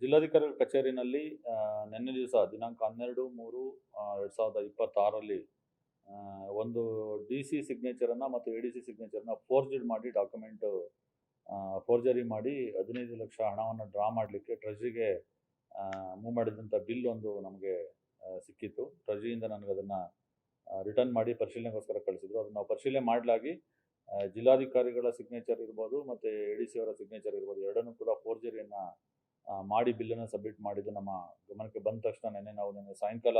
ಜಿಲ್ಲಾಧಿಕಾರಿಗಳ ಕಚೇರಿನಲ್ಲಿ ನಿನ್ನೆ ದಿವಸ ದಿನಾಂಕ 12/3/2026ರಲ್ಲಿ ಒಂದು ಡಿ.ಸಿ ಸಿಗ್ನೇಚರನ್ನು ಮತ್ತು ಎ.ಡಿ.ಸಿ ಸಿಗ್ನೇಚರನ್ನ ಫೋರ್ಜರಿ ಮಾಡಿ ಡಾಕ್ಯುಮೆಂಟ್ ಫೋರ್ಜರಿ ಮಾಡಿ 15 ಲಕ್ಷ ಹಣವನ್ನು ಡ್ರಾ ಮಾಡಲಿಕ್ಕೆ ಟ್ರೆಜರಿಗೆ ಮೂವ್ ಮಾಡಿದಂಥ ಬಿಲ್ ಒಂದು ನಮಗೆ ಸಿಕ್ಕಿತ್ತು. ಟ್ರೆಜರಿಯಿಂದ ನನಗೆ ಅದನ್ನು ರಿಟರ್ನ್ ಮಾಡಿ ಪರಿಶೀಲನೆಗೋಸ್ಕರ ಕಳಿಸಿದ್ರು. ಅದನ್ನು ನಾವು ಪರಿಶೀಲನೆ ಮಾಡಲಾಗಿ ಜಿಲ್ಲಾಧಿಕಾರಿಗಳ ಸಿಗ್ನೇಚರ್ ಇರ್ಬೋದು ಮತ್ತು ಎ.ಡಿ.ಸಿ ಅವರ ಸಿಗ್ನೇಚರ್ ಇರ್ಬೋದು ಎರಡನ್ನೂ ಕೂಡ ಫೋರ್ಜರಿಯನ್ನು ಮಾಡಿ ಬಿಲ್ಲನ್ನು ಸಬ್ಮಿಟ್ ಮಾಡಿದ್ದು ನಮ್ಮ ಗಮನಕ್ಕೆ ಬಂದ ತಕ್ಷಣ ನಿನ್ನೆ ಸಾಯಂಕಾಲ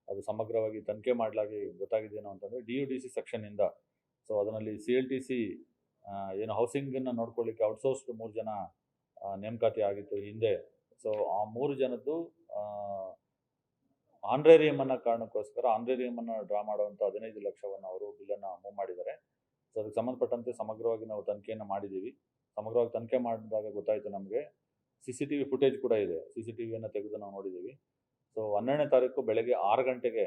ಅದು ಸಮಗ್ರವಾಗಿ ತನಿಖೆ ಮಾಡಲಾಗಿ ಗೊತ್ತಾಗಿದ್ದೇನು ಅಂತಂದರೆ DUDC ಸೆಕ್ಷನ್ನಿಂದ ಅದರಲ್ಲಿ CLTC ಏನು ಹೌಸಿಂಗನ್ನು ನೋಡ್ಕೊಳ್ಳಿಕ್ಕೆ ಔಟ್ಸೋರ್ಸ್ಡ್ 3 ಜನ ನೇಮಕಾತಿ ಆಗಿತ್ತು ಹಿಂದೆ. ಆ 3 ಜನದ್ದು ಆನ್ರೇರಿಯಮ್ ಅನ್ನೋ ಕಾರಣಕ್ಕೋಸ್ಕರ ಆನ್ರೇರಿಯಮನ್ನು ಡ್ರಾ ಮಾಡುವಂಥ 15 ಲಕ್ಷವನ್ನು ಅವರು ಬಿಲ್ಲನ್ನು ಮೂವ್ ಮಾಡಿದ್ದಾರೆ. ಅದಕ್ಕೆ ಸಂಬಂಧಪಟ್ಟಂತೆ ಸಮಗ್ರವಾಗಿ ನಾವು ತನಿಖೆಯನ್ನು ಮಾಡಿದ್ದೀವಿ. ಸಮಗ್ರವಾಗಿ ತನಿಖೆ ಮಾಡಿದಾಗ ಗೊತ್ತಾಯಿತು ನಮಗೆ. CCTV ಫುಟೇಜ್ ಕೂಡ ಇದೆ. CCTVಯನ್ನು ತೆಗೆದು ನಾವು ನೋಡಿದ್ದೀವಿ. 12ನೇ ತಾರೀಕು ಬೆಳಗ್ಗೆ 6 ಗಂಟೆಗೆ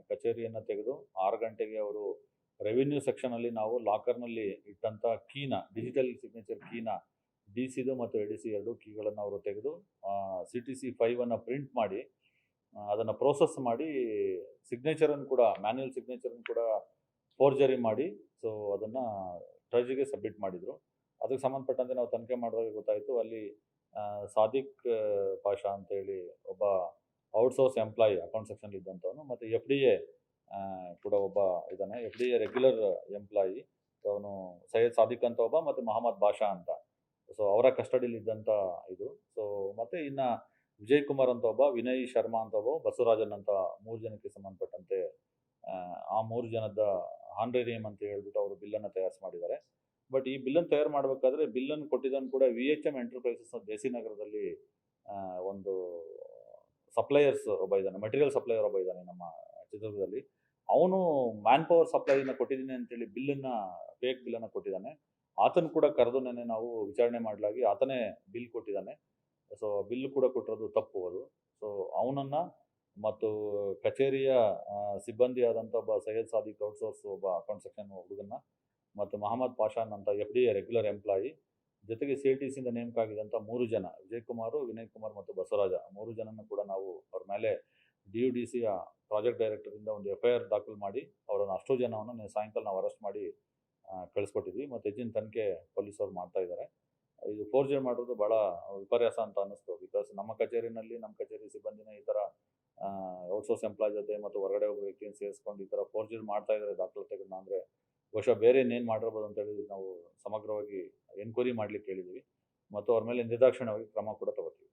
ಕಚೇರಿಯನ್ನು ತೆಗೆದು 6 ಗಂಟೆಗೆ ಅವರು ರೆವಿನ್ಯೂ ಸೆಕ್ಷನಲ್ಲಿ ನಾವು ಲಾಕರ್ನಲ್ಲಿ ಇಟ್ಟಂಥ ಡಿಜಿಟಲ್ ಸಿಗ್ನೇಚರ್ ಡಿ.ಸಿದು ಮತ್ತು ಎ.ಡಿ.ಸಿ ಎರಡೂ ಕೀಗಳನ್ನು ಅವರು ತೆಗೆದು CTC 5ಅನ್ನು ಪ್ರಿಂಟ್ ಮಾಡಿ ಅದನ್ನು ಪ್ರೋಸೆಸ್ ಮಾಡಿ ಸಿಗ್ನೇಚರನ್ನು ಕೂಡ ಮ್ಯಾನ್ಯುಯಲ್ ಸಿಗ್ನೇಚರನ್ನು ಕೂಡ ಫೋರ್ಜರಿ ಮಾಡಿ ಅದನ್ನು ಟ್ರೆಜರಿಗೆ ಸಬ್ಮಿಟ್ ಮಾಡಿದರು. ಅದಕ್ಕೆ ಸಂಬಂಧಪಟ್ಟಂತೆ ನಾವು ತನಿಖೆ ಮಾಡಿದಾಗ ಗೊತ್ತಾಯಿತು ಅಲ್ಲಿ ಸಾದಿಕ್ ಪಾಷಾ ಅಂತೇಳಿ ಒಬ್ಬ ಔಟ್ಸೋರ್ಸ್ ಎಂಪ್ಲಾಯಿ ಅಕೌಂಟ್ ಸೆಕ್ಷನ್ ಇದ್ದಂಥವನು ಮತ್ತು FDA ಕೂಡ ಒಬ್ಬ ಇದ್ದಾನೆ. FDA regular employee. ಅವನು ಸೈಯದ್ ಸಾದಿಕ್ ಅಂತ ಒಬ್ಬ ಮತ್ತು ಮೊಹಮ್ಮದ್ ಬಾಷಾ ಅಂತ ಅವರ ಕಸ್ಟಡಿಲಿ ಇದ್ದಂಥ ಇದು. ಮತ್ತು ಇನ್ನು ವಿಜಯ್ ಕುಮಾರ್ ಅಂತ ಒಬ್ಬ, ವಿನಯ್ ಶರ್ಮಾ ಅಂತ ಒಬ್ಬ, ಬಸವರಾಜನ್ ಅಂತ 3 ಜನಕ್ಕೆ ಸಂಬಂಧಪಟ್ಟಂತೆ ಆ 3 ಜನದ ಆನ್ರೇರಿಯಮ್ ಅಂತ ಹೇಳ್ಬಿಟ್ಟು ಅವರು ಬಿಲ್ಲನ್ನು ತಯಾರಿಸಿ ಮಾಡಿದ್ದಾರೆ. ಬಟ್ ಈ ಬಿಲ್ಲನ್ನು ತಯಾರು ಮಾಡಬೇಕಾದ್ರೆ ಬಿಲ್ಲನ್ನು ಕೊಟ್ಟಿದ್ದನ್ನು ಕೂಡ VHM ಎಂಟರ್ಪ್ರೈಸಸ್ ಜೆಸಿ ನಗರದಲ್ಲಿ ಒಂದು ಸಪ್ಲೈಯರ್ಸ್ ಒಬ್ಬ ಇದ್ದಾನೆ, ಮೆಟೀರಿಯಲ್ ಸಪ್ಲೈಯರ್ ಒಬ್ಬ ಇದ್ದಾನೆ ನಮ್ಮ ಚಿತ್ರದುರ್ಗದಲ್ಲಿ. ಅವನು ಮ್ಯಾನ್ ಪವರ್ ಸಪ್ಲೈನ ಕೊಟ್ಟಿದ್ದೀನಿ ಅಂತೇಳಿ ಫೇಕ್ ಬಿಲ್ಲನ್ನು ಕೊಟ್ಟಿದ್ದಾನೆ. ಆತನು ಕೂಡ ಕರೆದು ನಾವು ವಿಚಾರಣೆ ಮಾಡಲಾಗಿ ಆತನೇ ಬಿಲ್ ಕೊಟ್ಟಿದ್ದಾನೆ. ಬಿಲ್ ಕೂಡ ಕೊಟ್ಟಿರೋದು ತಪ್ಪು ಅದು. ಅವನನ್ನು ಮತ್ತು ಕಚೇರಿಯ ಸಿಬ್ಬಂದಿ ಆದಂಥ ಒಬ್ಬ ಸೈಯದ್ ಸಾದಿಕ್ ಔಟ್ಸೋರ್ಸ್ ಒಬ್ಬ ಅಕೌಂಟ್ ಸೆಕ್ಷನ್ ಹುಡುಗನ್ನ ಮತ್ತು ಮೊಹಮ್ಮದ್ ಪಾಷಾನ್ ಅಂತ FDA ರೆಗ್ಯುಲರ್ ಎಂಪ್ಲಾಯಿ ಜೊತೆಗೆ CLTCಯಿಂದ ನೇಮಕ ಆಗಿದ್ದಂಥ 3 ಜನ ವಿಜಯ್ ಕುಮಾರ್, ವಿನಯ್ ಕುಮಾರ್ ಮತ್ತು ಬಸವರಾಜ 3 ಜನನ್ನು ಕೂಡ ನಾವು ಅವ್ರ ಮೇಲೆ DUDCಯ ಪ್ರಾಜೆಕ್ಟ್ ಡೈರೆಕ್ಟರಿಂದ ಒಂದು FIR ದಾಖಲು ಮಾಡಿ ಅವರನ್ನು ಅಷ್ಟೂ ಜನವನ್ನು ಸಾಯಂಕಾಲ ನಾವು ಅರೆಸ್ಟ್ ಮಾಡಿ ಕಳಿಸ್ಕೊಟ್ಟಿದ್ವಿ. ಮತ್ತು ಹೆಚ್ಚಿನ ತನಿಖೆ ಪೊಲೀಸರು ಮಾಡ್ತಾ ಇದ್ದಾರೆ. ಇದು ಫೋರ್ಜರಿ ಮಾಡೋದು ಭಾಳ ವಿಪರ್ಯಾಸ ಅಂತ ಅನ್ನಿಸ್ತು. ಬಿಕಾಸ್ ನಮ್ಮ ಕಚೇರಿ ಸಿಬ್ಬಂದಿನ ಈ ಥರ ಔಟ್ಸೋರ್ಸ್ ಎಂಪ್ಲಾಯ್ ಜೊತೆ ಮತ್ತು ಹೊರಗಡೆ ಒಬ್ಬ ವ್ಯಕ್ತಿಯನ್ನು ಸೇರಿಸ್ಕೊಂಡು ಈ ಥರ ಫೋರ್ಜರಿ ಮಾಡ್ತಾ ಇದ್ದಾರೆ ದಾಖಲಾತಿಗಳನ್ನ ಅಂದರೆ ಬಹುಶಃ ಬೇರೆ ಇನ್ನೇನು ಮಾಡಿರ್ಬೋದು ಅಂತೇಳಿ ನಾವು ಸಮಗ್ರವಾಗಿ ಎನ್ಕ್ವೈರಿ ಮಾಡಲಿಕ್ಕೆ ಹೇಳಿದ್ದೀವಿ ಮತ್ತು ಅವ್ರ ಮೇಲೆ ನಿರ್ದಾಕ್ಷಿಣ್ಯವಾಗಿ ಕ್ರಮ ಕೂಡ ತಗೋತೀವಿ.